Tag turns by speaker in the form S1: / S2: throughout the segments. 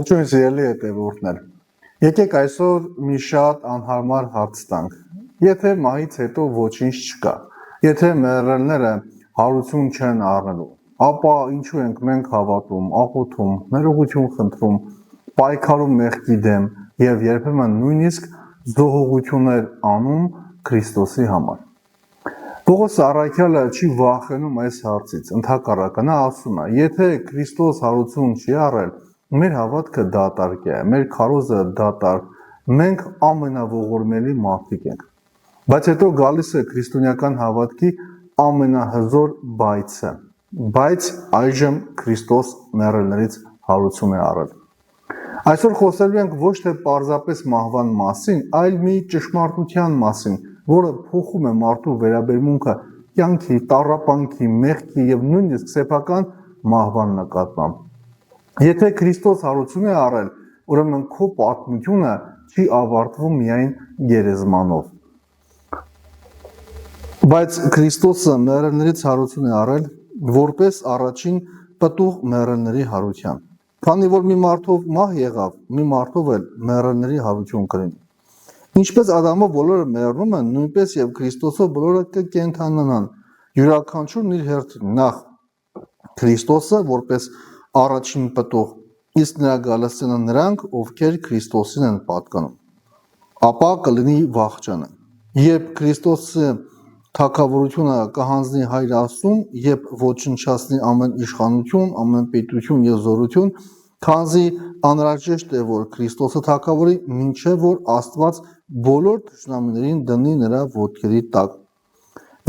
S1: Ողջույն սիրելի հետևորդներ։ Եկեք այսօր մի շատ անհարմար հարց տանք։ Եթե մահից հետո ոչինչ չկա, եթե մեռելները հարություն չեն առնելու, ապա ինչու ենք մենք հավատում, աղոթում, ներողություն խնդրում, պայքարում մեղքի դեմ եւ երբեմն նույնիսկ զոհողություններ անում Քրիստոսի համար։ Պողոս առաքյալը չի վախենում այս հարցից, ընդհակառակը նա ասում է, եթե Քրիստոս հարություն չի առել, մեր հավատքը դատարկ է, մեր քարոզը դատարկ, մենք ամենաողորմելի մարդիկ ենք։ Բայց հետո գալիս է քրիստոնեական հավատքի ամենահզոր բայցը, բայց այժմ Քրիստոս մեռելներից հարություն է առել։ Այսօր խոսելու ենք ոչ թե պարզապես մահվան մասին, այլ մի ճշմարտության մասին, որը փոխում է մարդու վերաբերմունքը կյանքի, տառապանքի, մեղքի եւ նույնիսկ սեփական մահվան նկատմամբ։ Եթե Քրիստոս հարություն է առել, ուրեմն քո պատմությունը չի ավարտվում միայն գերեզմանով։ Բայց Քրիստոսը մեռելներից հարություն է առել որպես առաջին պտուղ մեռելների հարության։ Քանի որ մի մարդով մահ եղավ, մի մարդով էլ մեռելների հարություն կլինի։ Ինչպես Ադամով բոլորը մեռնում են, նույնպես եւ Քրիստոսով բոլորը կկենդանանան, յուրաքանչյուրն իր հերթին, նախ Քրիստոսը որպես առաջին պտուղ, իսկ նրա գալստին նրանք, ովքեր Քրիստոսին են պատկանում, ապա կլինի վախճանը։ Երբ Քրիստոսը թագավորությունը կհանձնի Հայր Աստծուն, երբ ոչնչացնի ամեն իշխանություն, ամեն պետություն եւ զորություն, քանզի անհրաժեշտ է, որ Քրիստոսը թագավորի, մինչև որ Աստված բոլոր թշնամիներին դնի նրա ոտքերի տակ։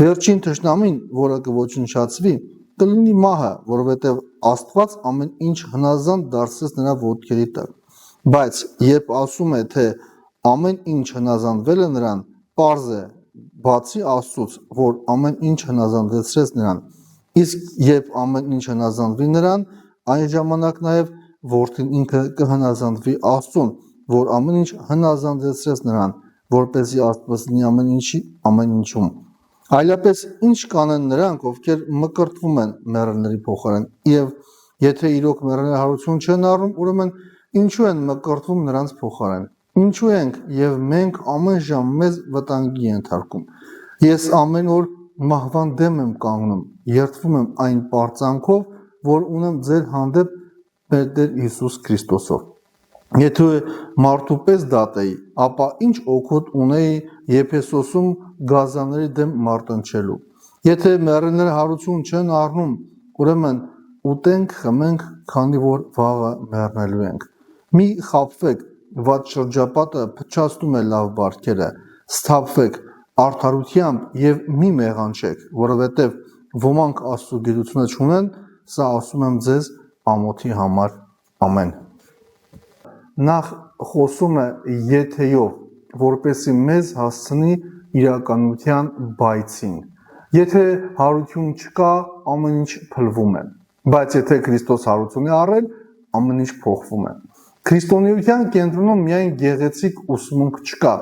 S1: Վերջին թշնամին, որը կոչնչացվի, կլինի մահը, որովհետև Աստված ամեն ինչ հնազանդ դարձրեց նրա ոտքերի տակ։ Բայց երբ ասում է, թե ամեն ինչ հնազանդվել է նրան, պարզ է, բացի Աստծուց, որ ամեն ինչ հնազանդեցրեց նրան, իսկ երբ ամեն ինչ հնազանդվի նրան, այն ժամանակ նաև Որդին ինքը կհնազանդվի Աստծուն, որ ամեն ինչ հնազանդեցրեց նրան, որպեսզի Աստված լինի ամեն ինչում։ Այլապես ինչ կանեն նրանք, ովքեր մկրտվում են մեռելների փոխարեն, եւ եթե իրոք մեռելները հարություն չեն առնում, ուրեմն ինչու են մկրտվում նրանց փոխարեն։ Ինչու ենք եւ մենք ամեն ժամ մեզ վտանգի ենթարկում։ Ես ամեն օր մահվան դեմ եմ կանգնում, երդվում եմ այն պարծանքով, որ ունեմ ձեր հանդեպ մեր Տեր Հիսուս Քրիստոսով։ Եթե մարդու պես դատեի, ապա ինչ օգուտ ունեի Եփեսոսում գազանների դեմ մարտնչելու։ Եթե մեռելները հարություն չեն առնում, ուրեմն ուտենք, խմենք, քանի որ վաղը մեռնելու ենք։ Մի խաբվեք, վատ շրջապատը փչացնում է լավ բարքերը, սթափվեք արդարությամբ եւ մի մեղանչեք, որովհետեւ ոմանք Աստծո գիտությունը չունեն, սա ասում եմ ձեզ ամոթի համար, ամեն։ Նախ խոսում է եթեյով, որպեսզի մեզ հասցնի իրականության բայցին։ Եթե հարություն չկա, ամեն ինչ փլվում է, բայց եթե Քրիստոս հարություն է առել, ամեն ինչ փոխվում է։ Քրիստոնեության կենտրոնում միայն գեղեցիկ ուսմունք չկա,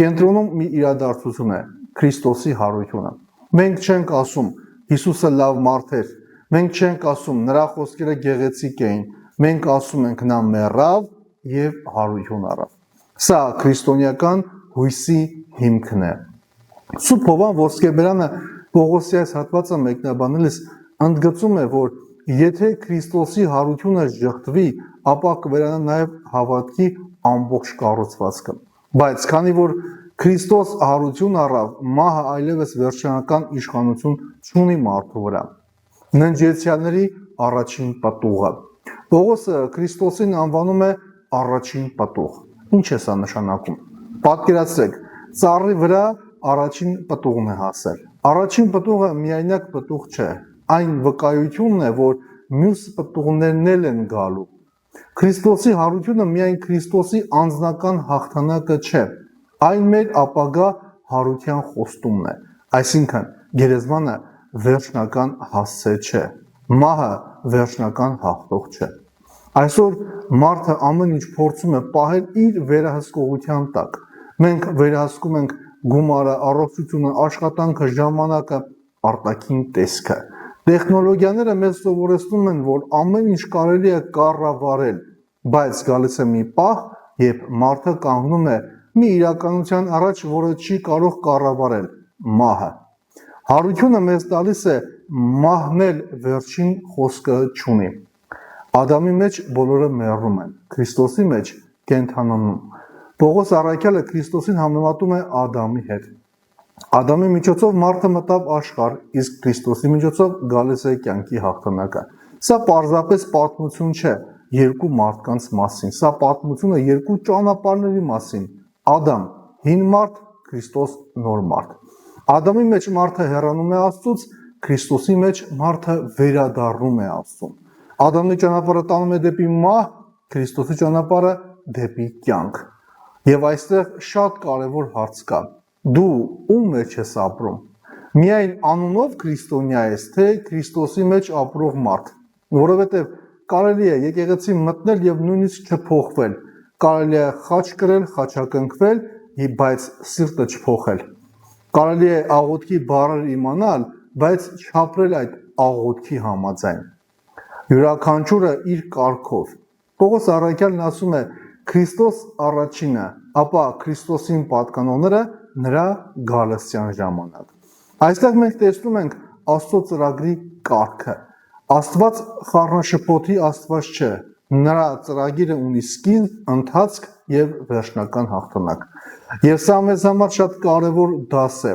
S1: կենտրոնում մի իրադարձություն է, Քրիստոսի հարությունը։ Մենք չենք ասում Հիսուսը լավ մարդ էր, մենք չենք ասում նրա խոսքերը գեղեցիկ էին, մենք ասում ենք նա մեռավ եւ հարություն առավ։ Սա քրիստոնեական հույսի հիմքն է։ Սուրբ Հովան Ոսկեբերանը Պողոսի այս հատվածը մեկնաբանելիս ընդգծում է, որ եթե Քրիստոսի հարությունը ժխտվի, ապա կվերանա նաեւ հավատքի ամբողջ կառուցվածքը։ Բայց քանի որ Քրիստոս հարություն առավ, մահը այլևս վերջնական իշխանություն չունի մարդու վրա։ Ննջեցյալների առաջին պտուղը։ Պողոսը Քրիստոսին անվանում է առաջին պտուղ։ Ինչ է սա նշանակում։ Պատկերացրեք, ծառի վրա առաջին պտուղն է հասել։ Առաջին պտուղը միայնակ պտուղ չէ, այն վկայությունն է, որ մյուս պտուղներն էլ են գալու։ Քրիստոսի հարությունը միայն Քրիստոսի անձնական հաղթանակը չէ, այն մեր ապագա հարության խոստումն է։ Այսինքն, գերեզմանը վերջնական հասցե չէ, մահը վերջնական հաղթող չէ։ Այսօր մարդը ամեն ինչ փորձում է պահել իր վերահսկողության տակ։ Մենք վերահսկում ենք գումարը, առողջությունը, աշխատանքը, ժամանակը, արտաքին տեսքը։ Տեխնոլոգիաները մեզ սովորեցնում են, որ ամեն ինչ կարելի է կառավարել, բայց գալիս է մի պահ, երբ մարդը կանգնում է մի իրականության առաջ, որը չի կարող կառավարել՝ մահը։ Հարությունը մեզ տալիս է մահնել վերջին խոսքը չունի։ Ադամի մեջ բոլորը մեռնում են, Քրիստոսի մեջ կենդանանում։ Պողոս առաքյալը Քրիստոսին համեմատում է Ադամի հետ։ Ադամի միջոցով մարդը մտավ աշխարհ, իսկ Քրիստոսի միջոցով գալիս է կյանքի հաղթանակը։ Սա պարզապես պատմություն չէ երկու մարդկանց մասին, սա պատմություն է երկու ճանապարհների մասին։ Ադամ հին մարդ, Քրիստոս նոր մարդ։ Ադամի մեջ մարդը հեռանում է Աստծուց, Քրիստոսի մեջ մարդը վերադառնում է Աստծուն։ Ադամի ճանապարհը տանում է դեպի մահ, Քրիստոսի ճանապարհը դեպի կյանք։ Եվ այստեղ շատ կարևոր հարց կա. դու ում մեջ ես ապրում։ Միայն անունով քրիստոնյա ես, թե Քրիստոսի մեջ ապրող մարդ, որովհետև կարելի է եկեղեցի մտնել եւ նույնիսկ չփոխվել, կարելի է խաչ կրել, խաչակնքվել, բայց սիրտը չփոխել։ Կարելի է աղոթքի բառեր իմանալ, բայց չապրել այդ աղոթքի համաձայն։ Յուրաքանչյուրը իր կարգով։ Պողոս առաքյալն ասում է. Քրիստոս առաջինը, ապա Քրիստոսին պատկանողները նրա գալստյան ժամանակ։ Այստեղ մենք տեսնում ենք Աստծո ծրագրի կարգը։ Աստված խառնաշփոթի Աստված չէ։ Նրա ծրագիրը ունի սկիզբ, ընթացք եւ վերջնական հաղթանակ։ Եվ սա մեզ համար շատ կարևոր դաս է։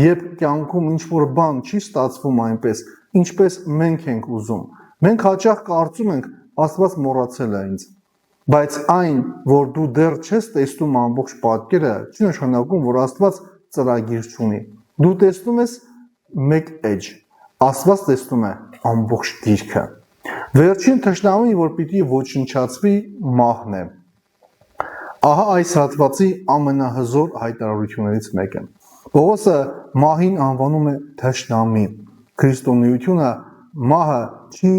S1: Երբ կյանքում ինչ-որ բան չի ստացվում այնպես, ինչպես մենք ենք ուզում, մենք հաճախ կարծում ենք Աստված մոռացել է ինձ։ Բայց այն, որ դու դեռ չես տեսնում ամբողջ պատկերը, չի նշանակում, որ Աստված ծրագիր չունի։ Դու տեսնում ես մեկ էջ, Աստված տեսնում է ամբողջ դիրքը։ Վերջին թշնամին, որ պիտի ոչնչացվի, մահն է։ Ահա այս հատվածի ամենահզոր հայտարարություններից մեկը։ Պողոսը մահին անվանում է թշնամի։ Քրիստոնեությունը մահը չի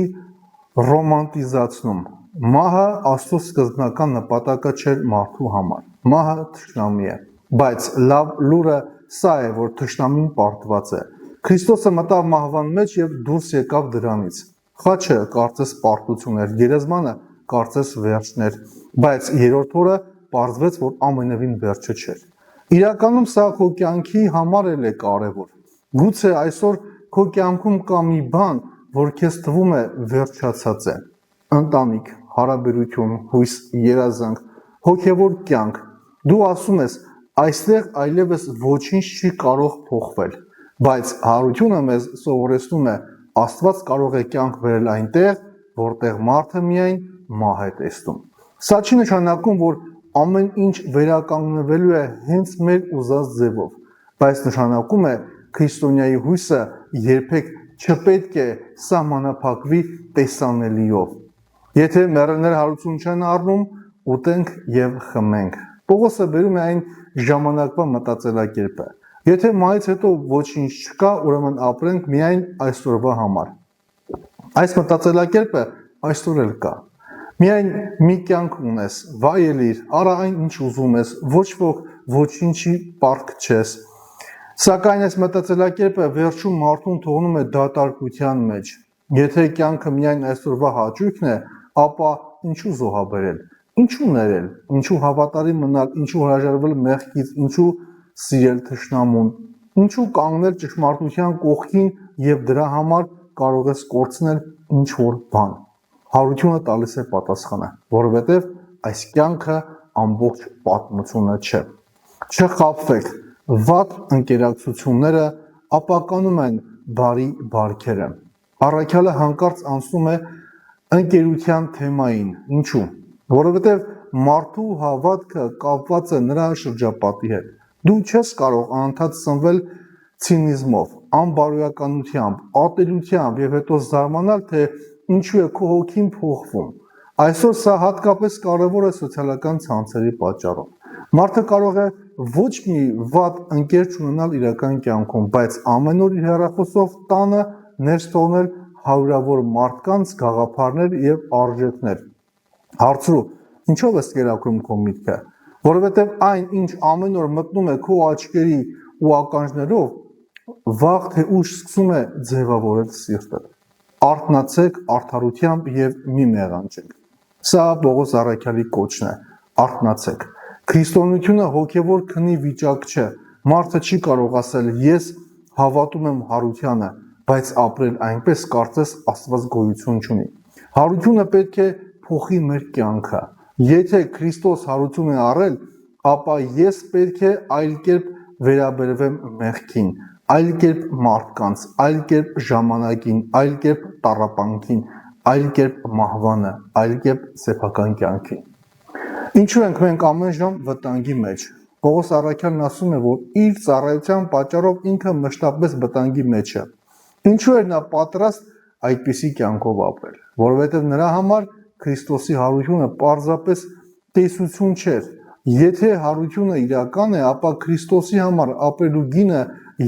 S1: ռոմանտիզացնում։ Մահը Աստծո սկզբնական նպատակը չէր մարդու համար։ Մահը թշնամի է, բայց լավ լուրը սա է, որ թշնամին պարտված է։ Քրիստոսը մտավ մահվան մեջ եւ դուրս եկավ դրանից։ Խաչը կարծես պարտություն էր, գերեզմանը կարծես վերջն էր, բայց երրորդ օրը պարզվեց, որ ամենևին վերջը չէր։ Իրականում սա քո կյանքի համար էլ է կարևոր։ Գուցե այսօր քո կյանքում կա մի բան, որ քեզ թվում է վերջացած է։ Ընտանիք, հարաբերություն, հույս, երազանք, հոգևոր կյանք։ Դու ասում ես, այստեղ այլևս ոչինչ չի կարող փոխվել, բայց հարությունը մեզ սովորեցնում է, Աստված կարող է կյանք բերել այնտեղ, որտեղ մարդը միայն մահ է տեսնում։ Սա չի նշանակում, որ ամեն ինչ վերականգնվելու է հենց մեր ուզած ձևով, բայց նշանակում է քրիստոնյայի հույսը երբեք չպետք է սահմանափակվի տեսանելիով։ Եթե մեռելները հարություն չեն առնում, ուտենք եւ խմենք։ Պողոսը բերում է այն ժամանակվա մտածելակերպը։ Եթե մահից հետո ոչինչ չկա, ուրեմն ապրենք միայն այսօրվա համար։ Այս մտածելակերպը այսօր էլ կա։ Միայն մի կյանք ունես, վայելիր, արա այն ինչ ուզում ես, ոչ ոք ոչինչի պարտք չես։ Սակայն այս մտածելակերպը վերջում մարդուն թողնում է դատարկության մեջ։ Եթե կյանքը միայն այսօրվա հաճույքն է, ապա ինչու զոհաբերել, ինչու ներել, ինչու հավատարիմ մնալ, ինչու հրաժարվել մեղքից, ինչու սիրել թշնամուն, ինչու կանգնել ճշմարտության կողքին եւ դրա համար կարող ես կորցնել ինչ-որ բան։ Հարությունը տալիս է պատասխանը, որովհետև այս կյանքը ամբողջ պատմությունը չէ։ Չխաբվեք, վատ ընկերակցությունները ապականում են բարի բարքերը։ Առաքյալը հանկարծ անցնում է ընկերության թեմային։ Ինչու՞։ Որովհետև մարդու հավատքը կապված է նրա շրջապատի հետ։ Դու չես կարող անընդհատ սնվել ցինիզմով, անբարոյականությամբ, ատելությամբ եւ հետո զարմանալ, թե ինչու է քո հոգին փոխվում։ Այսօր սա հատկապես կարևոր է սոցիալական ցանցերի պատճառով։ Մարդը կարող է ոչ մի վատ ընկեր չունենալ իրական կյանքում, բայց ամեն օր իր հեռախոսով տանը ներս թողնել հարյուրավոր մարդկանց գաղափարներ եւ արժեքներ։ Հարցրու, ինչով ես կերակրում քո միտքը, որովհետեւ այն, ինչ ամեն օր մտնում է քո աչքերի ու ականջներով, վաղ թե ուշ սկսում է ձևավորել սիրտը։ Արթնացեք արդարությամբ եւ մի մեղանջեք։ Սա Պողոս առաքյալի կոչն է, արթնացեք։ Քրիստոնեությունը հոգևոր քնի վիճակ չէ։ Մարդը չի կարող ասել ես հավատում եմ հարությանը, բայց ապրել այնպես կարծես Աստված գոյություն չունի։ Հարությունը պետք է փոխի մեր կյանքը։ Եթե Քրիստոս հարություն է առել, ապա ես պետք է այլ կերպ վերաբերվեմ մեղքին, այլ կերպ մարդկանց, այլ կերպ ժամանակին, այլ կերպ տառապանքին, այլ կերպ մահվանը, այլ կերպ սեփական կյանքին։ Ինչու ենք մենք ամեն ժամ վտանգի մեջ։ Պողոս առաքյալն ասում է, որ իր ծառայության պատճառով ինքը մշտապես վտանգի մեջ է։ Ինչու էր նա պատրաստ այդպիսի կյանքով ապրել, որովհետև նրա համար Քրիստոսի հարությունը պարզապես տեսություն չէր։ Եթե հարությունը իրական է, ապա Քրիստոսի համար ապրելու գինը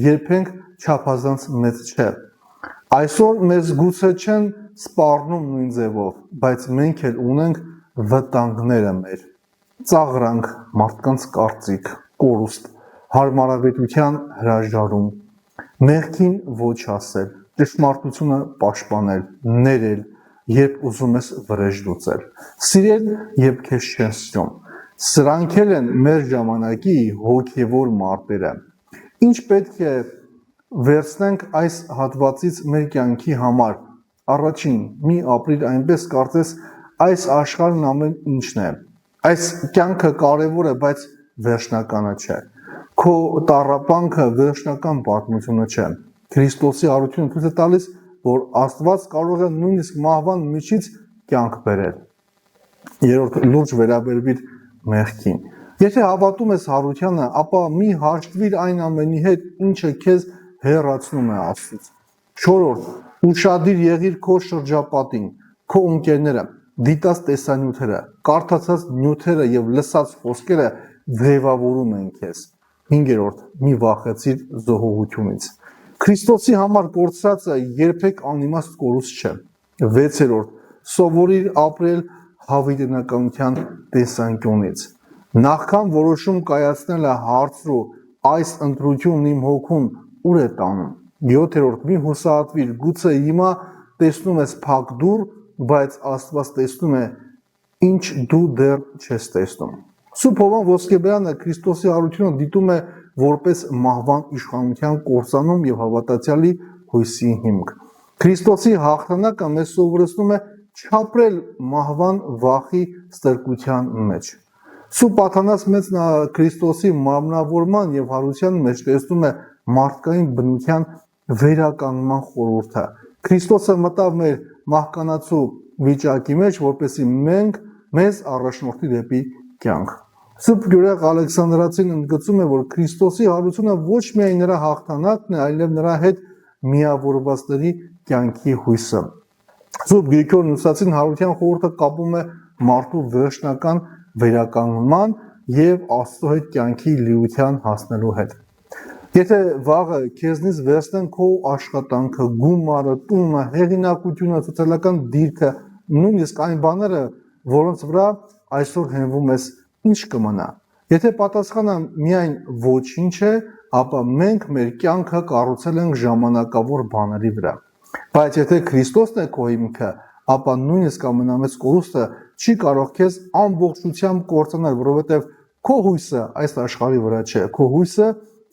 S1: երբեք չափազանց մեծ չէ։ Այսօր մեզ գուցե չեն սպառնում նույն ձևով, բայց մենք էլ ունենք վտանգները մեր։ Ծաղրանք, մարդկանց կարծիք, կորուստ, հարմարավետության հրաժարում, մեղքին ոչ ասել, ճշմարտությունը պաշտպանել, ներել, երբ ուզում ես վրեժ լուծել, սիրել, երբ քեզ չեն սիրում։ Սրանք են մեր ժամանակի հոգևոր մարտերը։ Ինչ պետք է վերցնենք այս հատվածից մեր կյանքի համար։ Առաջին, մի ապրիր այնպես կարծես այս աշխարհն ամեն ինչն է։ Այս կյանքը կարևոր է, բայց վերջնականը չէ։ Քո տառապանքը վերջնական պատմությունը չէ։ Քրիստոսի հարությունը ցույց է տալիս, որ Աստված կարող է նույնիսկ մահվան միջից կյանք բերել։ Երրորդ, լուրջ վերաբերվիր մեղքին։ Եթե հավատում ես հարությանը, ապա մի հաշտվիր այն ամենի հետ, ինչը քեզ հեռացնում է Աստծուց։ Չորրորդ, ուշադիր եղիր քո շրջապատին, քո ընկերները, դիտած տեսանյութերը, կարդացած նյութերը եւ լսած խոսքերը ձևավորում են քեզ։ Հինգերորդ, մի վախեցիր զոհողությունից։ Քրիստոսի համար կորցրածը երբեք անիմաստ կորուստ չէ։ Վեցերորդ, սովորիր ապրել հավիտենականության տեսանկյունից։ Նախքան որոշում կայացնելը հարցրու այս ընտրությունն իմ հոգուն ուր է տանում։ Յոթերորդ, մի հուսահատվիր, գուցե հիմա տեսնում ես փակ դուռ, բայց Աստված տեսնում է, ինչ դու դեռ չես տեսնում։ Սուրբ Հովհան Ոսկեբերյանը Քրիստոսի հարությունը դիտում է որպես մահվան իշխանության կործանում եւ հավատացյալի հույսի հիմք։ Քրիստոսի հաղթանակը մեզ սովորեցնում է չապրել մահվան վախի ստրկության մեջ։ Սուրբ Աթանաս մեծն Քրիստոսի մարմնավորման եւ հարության մեջ տեսնում է մարդկային բնության վերականգնման խորհուրդը։ Քրիստոսը մտավ մեր մահկանացու վիճակի մեջ, որպեսզի մենք մեզ առաջնորդի դեպի կյանք։ Սուրբ Գյուրեղ Ալեքսանդրացին ընդգծում է, որ Քրիստոսի հարությունը ոչ միայն նրա հաղթանակն է, այլև նրա հետ միավորվածների կյանքի հույսը։ Սուրբ Գրիգոր Նուսացին հարության խորհուրդը կապում է մարդու վերջնական վերականգնման եւ Աստծո հետ կյանքի լիության հասնելու հետ։ Եթե վաղը քեզնից վերցնեն քո աշխատանքը, գումարը, տունը, հեղինակությունը, սոցիալական դիրքը, նույնիսկ այն բաները, որոնց վրա այսօր հենվում ես, ինչ կմնա։ Եթե պատասխանը միայն ոչինչ է, ապա մենք մեր կյանքը կառուցել ենք ժամանակավոր բաների վրա։ Բայց եթե Քրիստոսն է քո հիմքը, ապա նույնիսկ ամենամեծ կորուստը չի կարող քեզ ամբողջությամբ կործանել, որովհետև քո հույսը այս աշխարհի վրա չէ, քո հույսը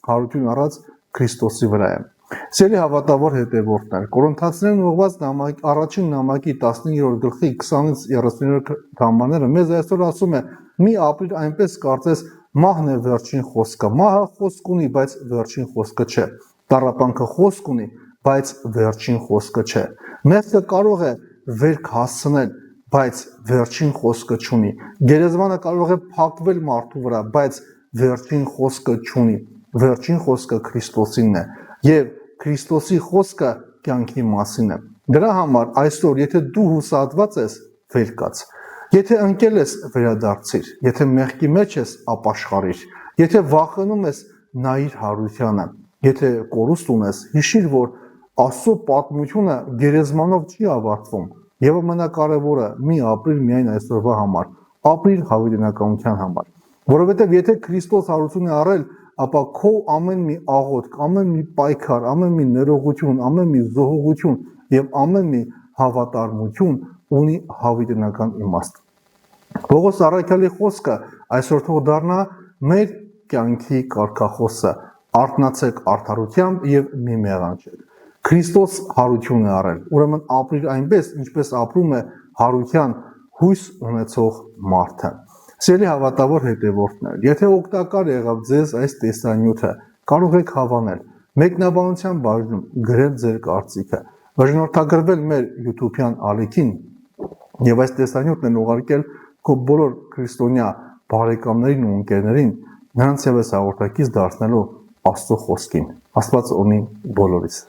S1: հարություն առած Քրիստոսի վրա է։ Սիրելի հավատավոր հետևորդներ, Կորինթացիներին ուղղված առաջին նամակի 15-րդ գլխի 20-ից 30-րդ հրամանները մեզ այսօր ասում է. մի ապրիր այնպես կարծես մահն է վերջին խոսքը։ Մահը խոսք ունի, բայց վերջին խոսքը չէ։ Տառապանքը խոսք ունի, բայց վերջին խոսքը չէ։ Մեղքը կարող է վերք հասցնել, բայց վերջին խոսքը չունի։ Գերեզմանը կարող է փակվել մարդու վրա, բայց վերջին խոսքը չունի։ Վերջին խոսքը Քրիստոսինն է եւ Քրիստոսի խոսքը կյանքի մասին է։ Դրա համար այսօր, եթե դու հուսահատված ես, վեր կաց։ Եթե ընկել ես, վերադարձիր։ Եթե մեղքի մեջ ես, ապաշխարիր։ Եթե վախենում ես, նայիր հարությանը։ Եթե կորուստ ունես, հիշիր, որ Աստծո պատմությունը գերեզմանով չի ավարտվում։ Եվ ամենակարևորը, մի ապրիր միայն այսօրվա համար, ապրիր հավիտենականության համար։ Որովհետև եթե Քրիստոս հարություն է առել, ապա քո ամեն մի աղոթք, ամեն մի պայքար, ամեն մի ներողություն, ամեն մի զոհողություն եւ ամեն մի հավատարմություն ունի հավիտենական իմաստ։ Պողոս առաքյալի խոսքը այսօր թող դառնա մեր կյանքի կարգախոսը, արթնացեք արդարությամբ եւ մի մեղանչեք։ Քրիստոս հարություն է առել, ուրեմն ապրիր այնպես, ինչպես ապրում է հարության հույս ունեցող մարդը։ Սիրելի հավատավոր հետևորդներ, եթե օգտակար եղավ ձեզ այս տեսանյութը, կարող եք հավանել, մեկնաբանության բաժնում գրել ձեր կարծիքը, բաժանորդագրվել մեր YouTube-յան ալիքին եւ այս տեսանյութն ուղարկել քո բոլոր քրիստոնյա բարեկամներին ու ընկերներին, նրանց եւս հաղորդակից դարձնելու Աստծո խոսքին։ Աստված օրհնի բոլորիս։